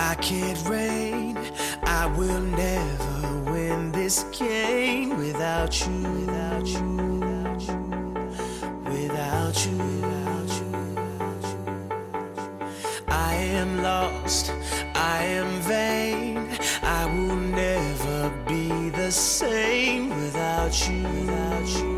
I can't reign, I will never win this game without you, without you, without you, without you, without you. I am lost, I am vain, I will never be the same without you, without you.